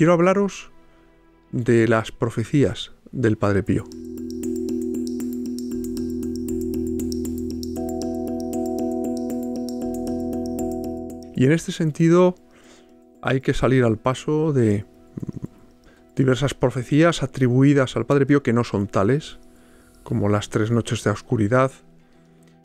quiero hablaros de las profecías del Padre Pío. Y en este sentido hay que salir al paso de diversas profecías atribuidas al Padre Pío que no son tales, como las 3 noches de oscuridad.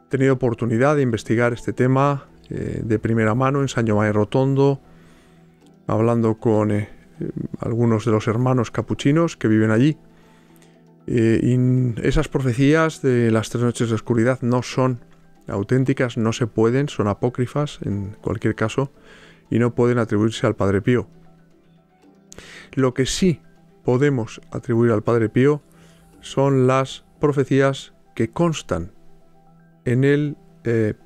He tenido oportunidad de investigar este tema de primera mano en San Giovanni Rotondo, hablando con algunos de los hermanos capuchinos que viven allí. Y esas profecías de las 3 noches de oscuridad no son auténticas, no se pueden, son apócrifas en cualquier caso, y no pueden atribuirse al Padre Pío. Lo que sí podemos atribuir al Padre Pío son las profecías que constan en el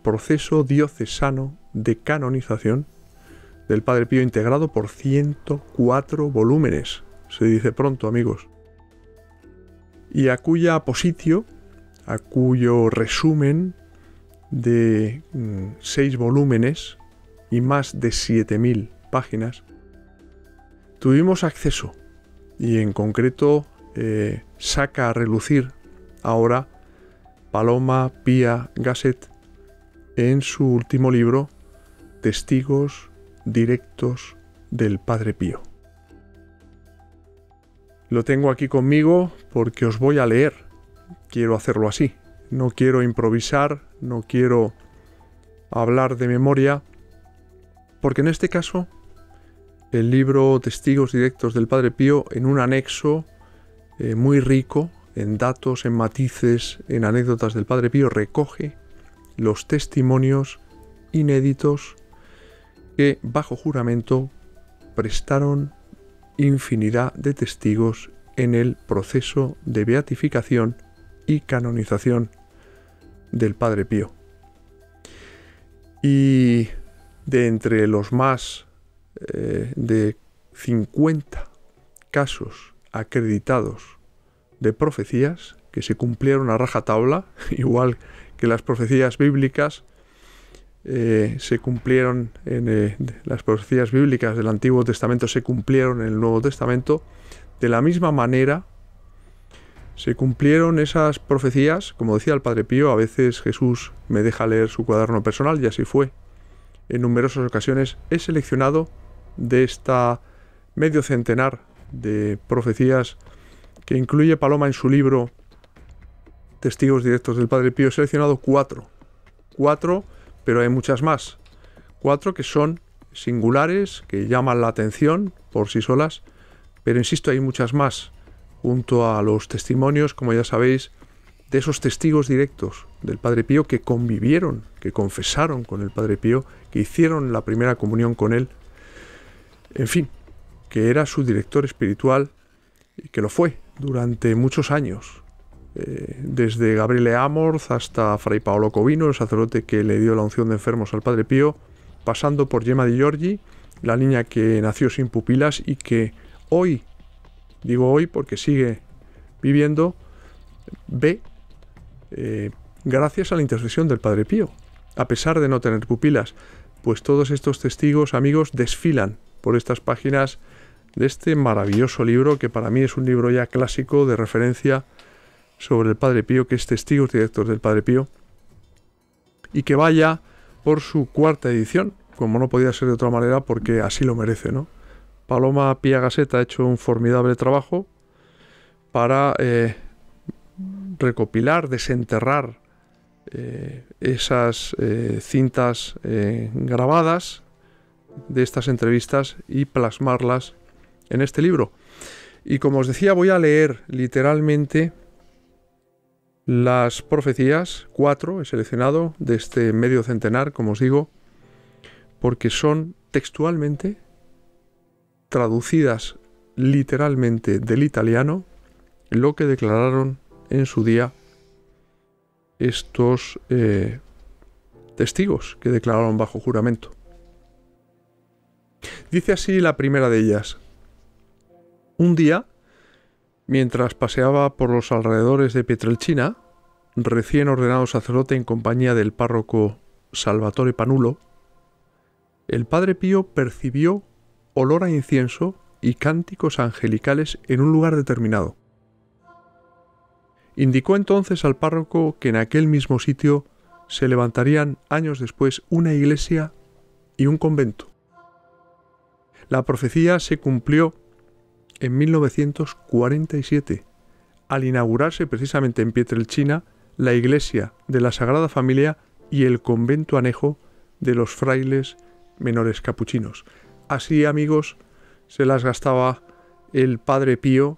proceso diocesano de canonización del Padre Pío, integrado por 104 volúmenes, se dice pronto, amigos, y a cuya apositio, a cuyo resumen de 6 volúmenes y más de 7.000 páginas, tuvimos acceso, y en concreto saca a relucir ahora Paloma Pia Gasset en su último libro, Testigos Directos del Padre Pío. Lo tengo aquí conmigo porque os voy a leer. Quiero hacerlo así. No quiero improvisar, no quiero hablar de memoria, porque en este caso el libro Testigos Directos del Padre Pío, en un anexo muy rico en datos, en matices, en anécdotas del Padre Pío, recoge los testimonios inéditos que bajo juramento prestaron infinidad de testigos en el proceso de beatificación y canonización del Padre Pío. Y de entre los más de 50 casos acreditados de profecías que se cumplieron a rajatabla, igual que las profecías bíblicas se cumplieron las profecías bíblicas del Antiguo Testamento se cumplieron en el Nuevo Testamento, de la misma manera se cumplieron esas profecías, como decía el Padre Pío. A veces Jesús me deja leer su cuaderno personal, y así fue. En numerosas ocasiones he seleccionado de esta medio centenar de profecías que incluye Paloma en su libro Testigos Directos del Padre Pío. He seleccionado 4, pero hay muchas más. 4 que son singulares, que llaman la atención por sí solas, pero insisto, hay muchas más, junto a los testimonios, como ya sabéis, de esos testigos directos del Padre Pío que convivieron, que confesaron con el Padre Pío, que hicieron la primera comunión con él, en fin, que era su director espiritual y que lo fue durante muchos años, desde Gabriele Amorth hasta Fray Paolo Covino, el sacerdote que le dio la unción de enfermos al Padre Pío, pasando por Gemma Di Giorgi, la niña que nació sin pupilas y que hoy, digo hoy porque sigue viviendo, ve gracias a la intercesión del Padre Pío, a pesar de no tener pupilas. Pues todos estos testigos, amigos, desfilan por estas páginas de este maravilloso libro, que para mí es un libro ya clásico de referencia sobre el Padre Pío, que es Testigos Directos del Padre Pío, y que vaya por su 4ª edición, como no podía ser de otra manera, porque así lo merece, ¿no? Paloma Pia Gasset ha hecho un formidable trabajo para recopilar, desenterrar esas cintas grabadas de estas entrevistas y plasmarlas en este libro. Y como os decía, voy a leer literalmente las profecías, 4 he seleccionado de este medio centenar, como os digo, porque son textualmente traducidas literalmente del italiano lo que declararon en su día estos testigos que declararon bajo juramento. Dice así la primera de ellas: un día, mientras paseaba por los alrededores de Pietrelcina, recién ordenado sacerdote en compañía del párroco Salvatore Panulo, el Padre Pío percibió olor a incienso y cánticos angelicales en un lugar determinado. Indicó entonces al párroco que en aquel mismo sitio se levantarían años después una iglesia y un convento. La profecía se cumplió en 1947, al inaugurarse precisamente en Pietrelcina la iglesia de la Sagrada Familia y el convento anejo de los frailes menores capuchinos. Así, amigos, se las gastaba el Padre Pío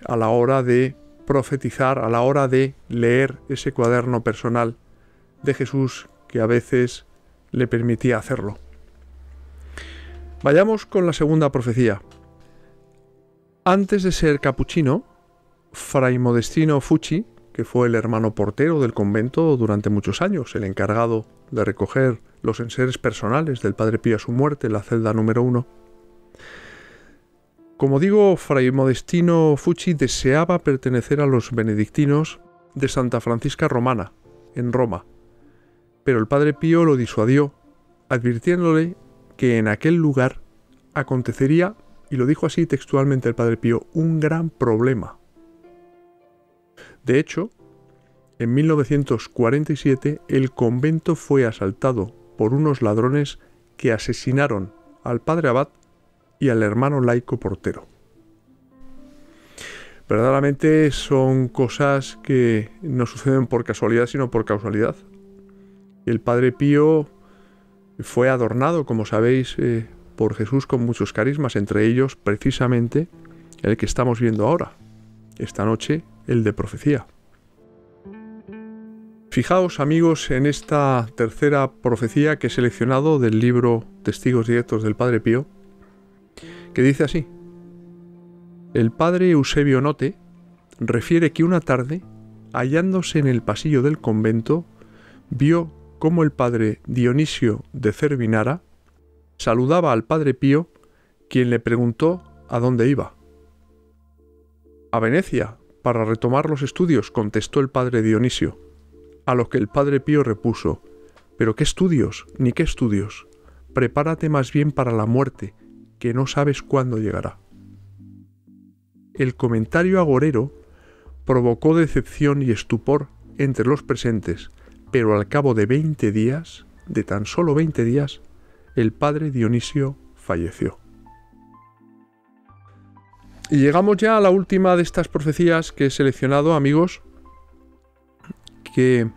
a la hora de profetizar, a la hora de leer ese cuaderno personal de Jesús que a veces le permitía hacerlo. Vayamos con la segunda profecía. Antes de ser capuchino, Fray Modestino Fucci, que fue el hermano portero del convento durante muchos años, el encargado de recoger los enseres personales del Padre Pío a su muerte en la celda número 1. Como digo, Fray Modestino Fucci deseaba pertenecer a los benedictinos de Santa Francisca Romana, en Roma, pero el Padre Pío lo disuadió, advirtiéndole que en aquel lugar acontecería, y lo dijo así textualmente el Padre Pío, un gran problema. De hecho, en 1947 el convento fue asaltado por unos ladrones que asesinaron al padre abad y al hermano laico portero. Verdaderamente son cosas que no suceden por casualidad, sino por causalidad. El Padre Pío fue adornado, como sabéis, por Jesús con muchos carismas, entre ellos precisamente el que estamos viendo ahora, esta noche, el de profecía. Fijaos, amigos, en esta tercera profecía que he seleccionado del libro Testigos Directos del Padre Pío, que dice así: el padre Eusebio Note refiere que una tarde, hallándose en el pasillo del convento, vio cómo el padre Dionisio de Cervinara saludaba al Padre Pío, quien le preguntó a dónde iba. A Venecia, para retomar los estudios, contestó el padre Dionisio, a lo que el Padre Pío repuso: ¿pero qué estudios, ni qué estudios? Prepárate más bien para la muerte, que no sabes cuándo llegará. El comentario agorero provocó decepción y estupor entre los presentes, pero al cabo de 20 días, de tan solo 20 días, el padre Dionisio falleció. Y llegamos ya a la última de estas profecías que he seleccionado, amigos, que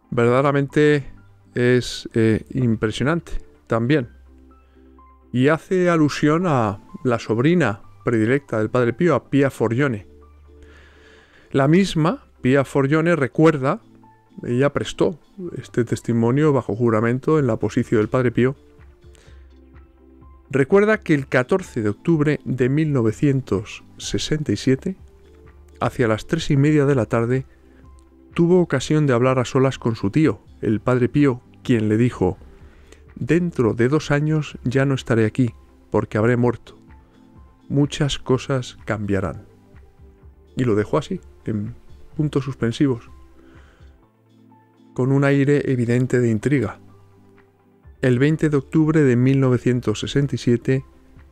verdaderamente es impresionante también. Y hace alusión a la sobrina predilecta del Padre Pío, a Pia Forgione. La misma, Pia Forgione, recuerda, ella prestó este testimonio bajo juramento en la posición del Padre Pío. Recuerda que el 14 de octubre de 1967, hacia las 3:30 de la tarde, tuvo ocasión de hablar a solas con su tío, el Padre Pío, quien le dijo: dentro de 2 años ya no estaré aquí, porque habré muerto. Muchas cosas cambiarán. Y lo dejó así, en puntos suspensivos, con un aire evidente de intriga. El 20 de octubre de 1967,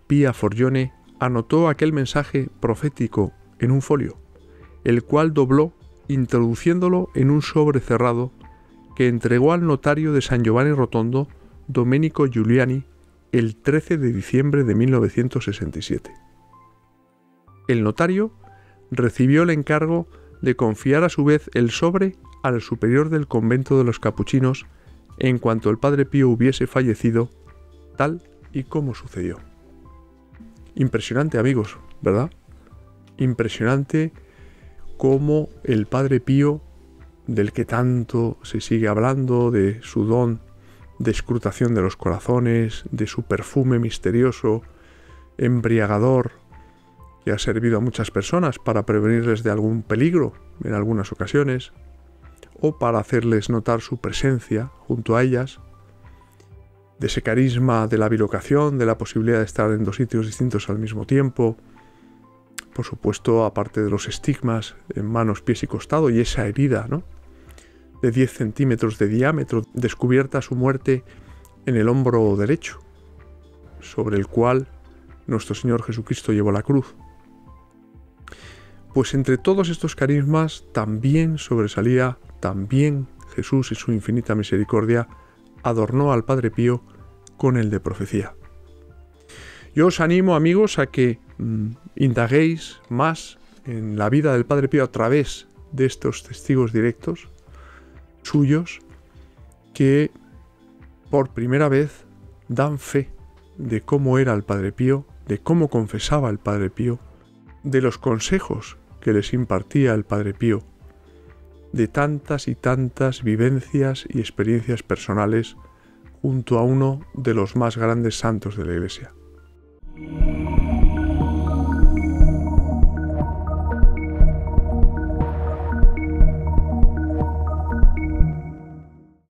Pia Forgione anotó aquel mensaje profético en un folio, el cual dobló introduciéndolo en un sobre cerrado que entregó al notario de San Giovanni Rotondo, Domenico Giuliani, el 13 de diciembre de 1967. El notario recibió el encargo de confiar a su vez el sobre al superior del convento de los capuchinos en cuanto el Padre Pío hubiese fallecido, tal y como sucedió. Impresionante, amigos, ¿verdad? Impresionante cómo el Padre Pío, del que tanto se sigue hablando, de su don de escrutación de los corazones, de su perfume misterioso, embriagador, que ha servido a muchas personas para prevenirles de algún peligro en algunas ocasiones, o para hacerles notar su presencia junto a ellas, de ese carisma de la bilocación, de la posibilidad de estar en 2 sitios distintos al mismo tiempo, por supuesto, aparte de los estigmas en manos, pies y costado, y esa herida, ¿no?, de 10 centímetros de diámetro, descubierta a su muerte en el hombro derecho, sobre el cual nuestro Señor Jesucristo llevó la cruz. Pues entre todos estos carismas también sobresalía, también Jesús en su infinita misericordia adornó al Padre Pío con el de profecía. Yo os animo, amigos, a que indaguéis más en la vida del Padre Pío a través de estos testigos directos suyos que por primera vez dan fe de cómo era el Padre Pío, de cómo confesaba el Padre Pío, de los consejos que les impartía el Padre Pío, de tantas y tantas vivencias y experiencias personales junto a uno de los más grandes santos de la Iglesia.